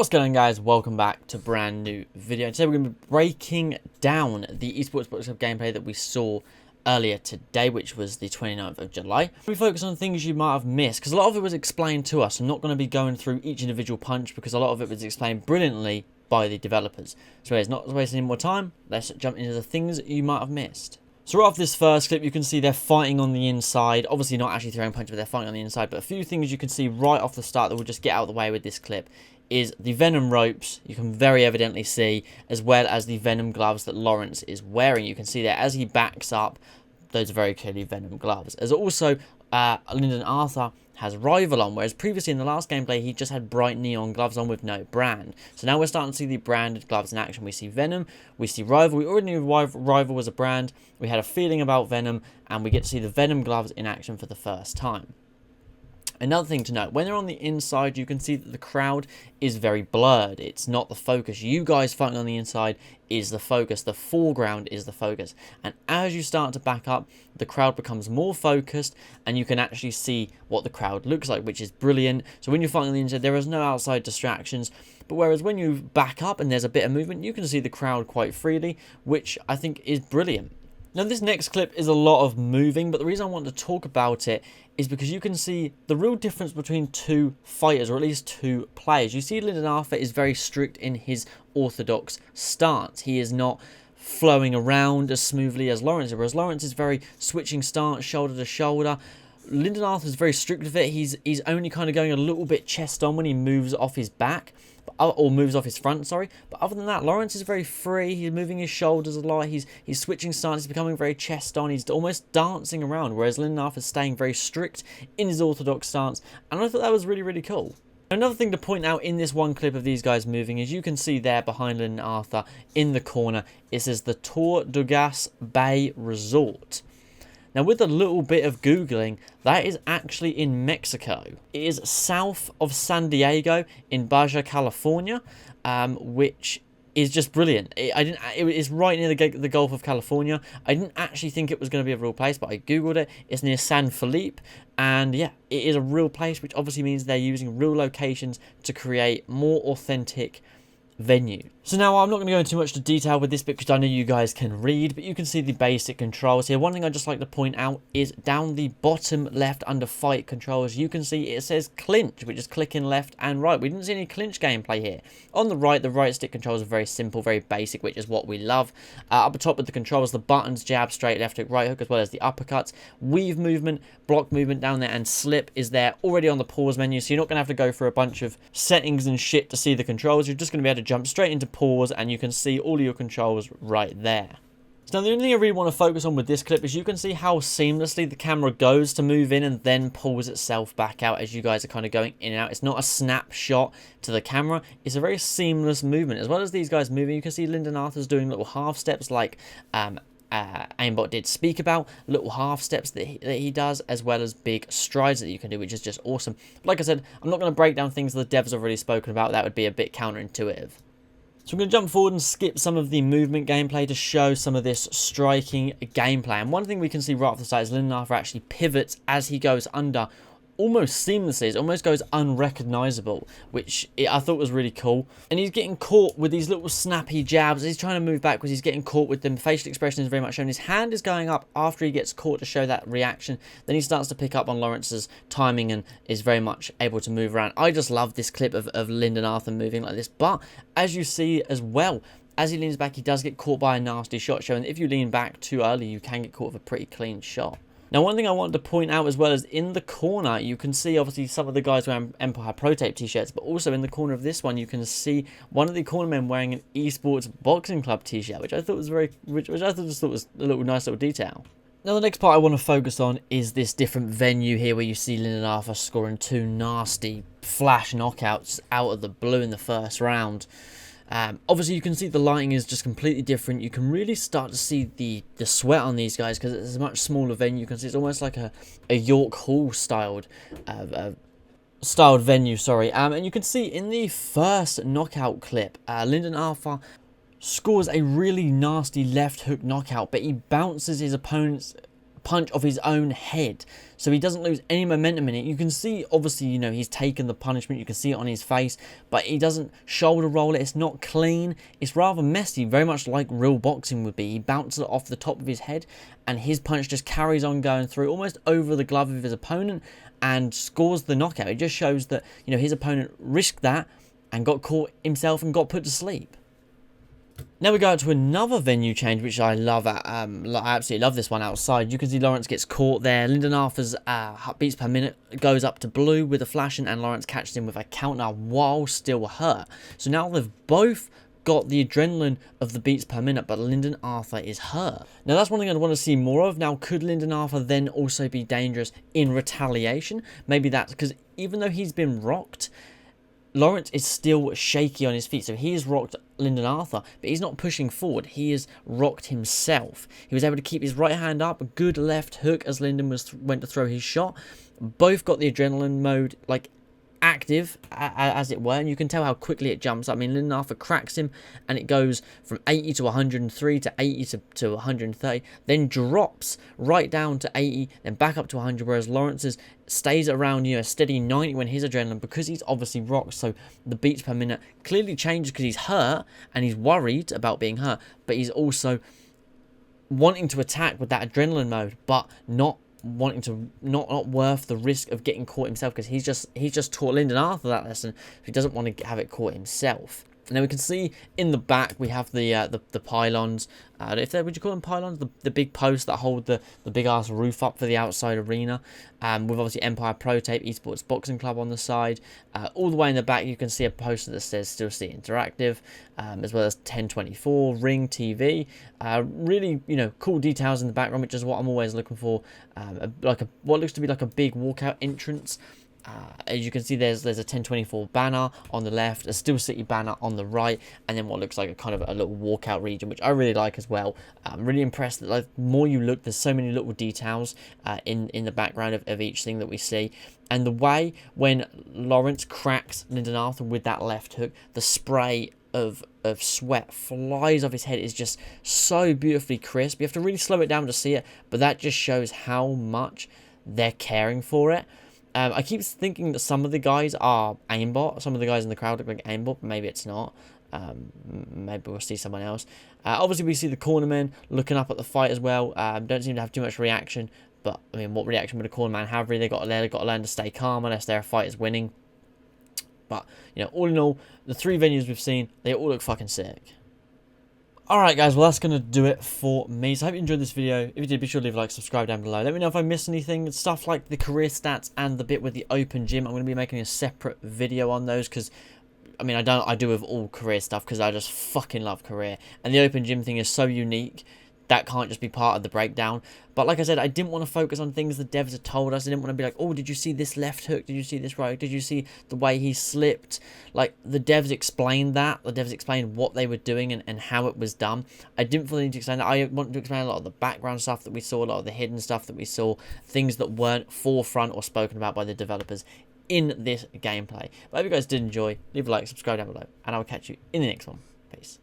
What's going on, guys? Welcome back to a brand new video. Today we're going to be breaking down the esports box club gameplay that we saw earlier today, which was the 29th of July. We focus on things you might have missed because a lot of it was explained to us. I'm not going to be going through each individual punch because a lot of it was explained brilliantly by the developers. So it's not wasting any more time. Let's jump into the things you might have missed. So right off this first clip, you can see they're fighting on the inside. Obviously not actually throwing punches, but they're fighting on the inside. But a few things you can see right off the start that will just get out of the way with this clip is the Venom ropes, you can very evidently see, as well as the Venom gloves that Lawrence is wearing. You can see that as he backs up, those are very clearly Venom gloves. As also, Lyndon Arthur has Rival on, whereas previously in the last gameplay, he just had bright neon gloves on with no brand. So now we're starting to see the branded gloves in action. We see Venom, we see Rival. We already knew Rival was a brand. We had a feeling about Venom, and we get to see the Venom gloves in action for the first time. Another thing to note, when they're on the inside, you can see that the crowd is very blurred. It's not the focus. You guys fighting on the inside is the focus. The foreground is the focus. And as you start to back up, the crowd becomes more focused and you can actually see what the crowd looks like, which is brilliant. So when you're fighting on the inside, there is no outside distractions. But whereas when you back up and there's a bit of movement, you can see the crowd quite freely, which I think is brilliant. Now, this next clip is a lot of moving, but the reason I want to talk about it is because you can see the real difference between two fighters, or at least two players. You see Lyndon Arthur is very strict in his orthodox stance. He is not flowing around as smoothly as Lawrence is, whereas Lawrence is very switching stance, shoulder to shoulder. Lyndon Arthur is very strict with it. He's only kind of going a little bit chest on when he moves off his back. Or moves off his front, sorry. But other than that, Lawrence is very free. He's moving his shoulders a lot. He's switching stance. He's becoming very chest on. He's almost dancing around, whereas Lyndon Arthur is staying very strict in his orthodox stance. And I thought that was really, really cool. Another thing to point out in this one clip of these guys moving is you can see there behind Lyndon Arthur in the corner, it says the Tortugas Bay Resort. Now, with a little bit of Googling, that is actually in Mexico. It is south of San Diego in Baja California, which is just brilliant. It's right near the Gulf of California. I didn't actually think it was going to be a real place, but I Googled it. It's near San Felipe, and yeah, it is a real place, which obviously means they're using real locations to create more authentic venue. So now I'm not going to go into too much detail with this bit because I know you guys can read, but you can see the basic controls here. One thing I just like to point out is down the bottom left under fight controls, you can see it says clinch, which is clicking left and right. We didn't see any clinch gameplay here. On the right stick controls are very simple, very basic, which is what we love. Up the top with the controls, the buttons, jab, straight, left hook, right hook, as well as the uppercuts, weave movement, block movement down there, and slip is there already on the pause menu, so you're not going to have to go through a bunch of settings and shit to see the controls. You're just going to be able to jump straight into pause and you can see all of your controls right there. So now the only thing I really want to focus on with this clip is you can see how seamlessly the camera goes to move in and then pulls itself back out as you guys are kind of going in and out. It's not a snapshot to the camera. It's a very seamless movement. As well as these guys moving, you can see Lyndon Arthur's doing little half steps like Aimbot did speak about, little half steps that he does, as well as big strides that you can do, which is just awesome. But like I said, I'm not going to break down things that the devs have already spoken about. That would be a bit counterintuitive. So I'm going to jump forward and skip some of the movement gameplay to show some of this striking gameplay. And one thing we can see right off the start is Lyndon Arthur actually pivots as he goes under almost seamlessly. It almost goes unrecognizable, which I thought was really cool. And he's getting caught with these little snappy jabs. He's trying to move backwards. He's getting caught with them. Facial expression is very much shown. His hand is going up after he gets caught to show that reaction. Then he starts to pick up on Lawrence's timing and is very much able to move around. I just love this clip of Lyndon Arthur moving like this. But as you see as well, as he leans back, he does get caught by a nasty shot, showing that if you lean back too early, you can get caught with a pretty clean shot. Now, one thing I wanted to point out as well is in the corner, you can see obviously some of the guys wearing Empire Pro Tape t-shirts, but also in the corner of this one, you can see one of the cornermen wearing an esports boxing club t-shirt, which I thought was which I just thought was a nice little detail. Now, the next part I want to focus on is this different venue here where you see Lyndon Arthur scoring two nasty flash knockouts out of the blue in the first round. Obviously, you can see the lighting is just completely different. You can really start to see the sweat on these guys because it's a much smaller venue. You can see it's almost like a York Hall styled venue, sorry. And you can see in the first knockout clip, Lyndon Arthur scores a really nasty left hook knockout, but he bounces his opponent's punch off his own head, so he doesn't lose any momentum in it. You can see, obviously, you know, he's taken the punishment. You can see it on his face, but he doesn't shoulder roll it. It's not clean. It's rather messy, very much like real boxing would be. He bounces it off the top of his head, and his punch just carries on going through almost over the glove of his opponent and scores the knockout. It just shows that, you know, his opponent risked that and got caught himself and got put to sleep. Now we go out to another venue change, which I love. I absolutely love this one outside. You can see Lawrence gets caught there. Lyndon Arthur's beats per minute goes up to blue with a flashing, and Lawrence catches him with a counter while still hurt. So now they've both got the adrenaline of the beats per minute, but Lyndon Arthur is hurt. Now that's one thing I'd want to see more of. Now, could Lyndon Arthur then also be dangerous in retaliation? Maybe that's because even though he's been rocked, Lawrence is still shaky on his feet, so he has rocked Lyndon Arthur, but he's not pushing forward. He has rocked himself. He was able to keep his right hand up, a good left hook as Lyndon went to throw his shot. Both got the adrenaline mode, like, active, as it were, and you can tell how quickly it jumps up. I mean, Lyndon Arthur cracks him, and it goes from 80 to 103 to 80 to 130, then drops right down to 80, then back up to 100, whereas Lawrence's stays around, you know, a steady 90 when his adrenaline, because he's obviously rocked, so the beats per minute clearly changes because he's hurt, and he's worried about being hurt, but he's also wanting to attack with that adrenaline mode, but not wanting to, not worth the risk of getting caught himself, because he's just taught Lyndon Arthur that lesson. He doesn't want to have it caught himself. Now we can see in the back we have the pylons. If they, would you call them pylons? The big posts that hold the big ass roof up for the outside arena. With obviously Empire Pro Tape, ESports Boxing Club on the side. All the way in the back you can see a poster that says Still See Interactive, as well as 1024 Ring TV. Really, you know, cool details in the background, which is what I'm always looking for. What looks to be like a big walkout entrance. As you can see, there's a 1024 banner on the left, a Steel City banner on the right, and then what looks like a kind of a little walkout region, which I really like as well. I'm really impressed that, like, the more you look, there's so many little details in the background of each thing that we see. And the way when Lawrence cracks Lyndon Arthur with that left hook, the spray of sweat flies off his head is just so beautifully crisp. You have to really slow it down to see it, but that just shows how much they're caring for it. I keep thinking that some of the guys are aimbot. Some of the guys in the crowd look like aimbot, but maybe it's not. Maybe we'll see someone else. Obviously, we see the cornermen looking up at the fight as well. Don't seem to have too much reaction. But, I mean, what reaction would a cornerman have? Really, they've got to learn to stay calm unless their fight is winning. But, you know, all in all, the three venues we've seen, they all look fucking sick. Alright guys, well that's going to do it for me. So I hope you enjoyed this video. If you did, be sure to leave a like, subscribe down below. Let me know if I missed anything. Stuff like the career stats and the bit with the open gym. I'm going to be making a separate video on those because, I mean, I do with all career stuff because I just fucking love career. And the open gym thing is so unique. That can't just be part of the breakdown. But like I said, I didn't want to focus on things the devs had told us. I didn't want to be like, oh, did you see this left hook? Did you see this right? Did you see the way he slipped? Like, the devs explained that. The devs explained what they were doing and how it was done. I didn't fully need to explain that. I wanted to explain a lot of the background stuff that we saw, a lot of the hidden stuff that we saw, things that weren't forefront or spoken about by the developers in this gameplay. But I hope you guys did enjoy. Leave a like, subscribe down below, and I will catch you in the next one. Peace.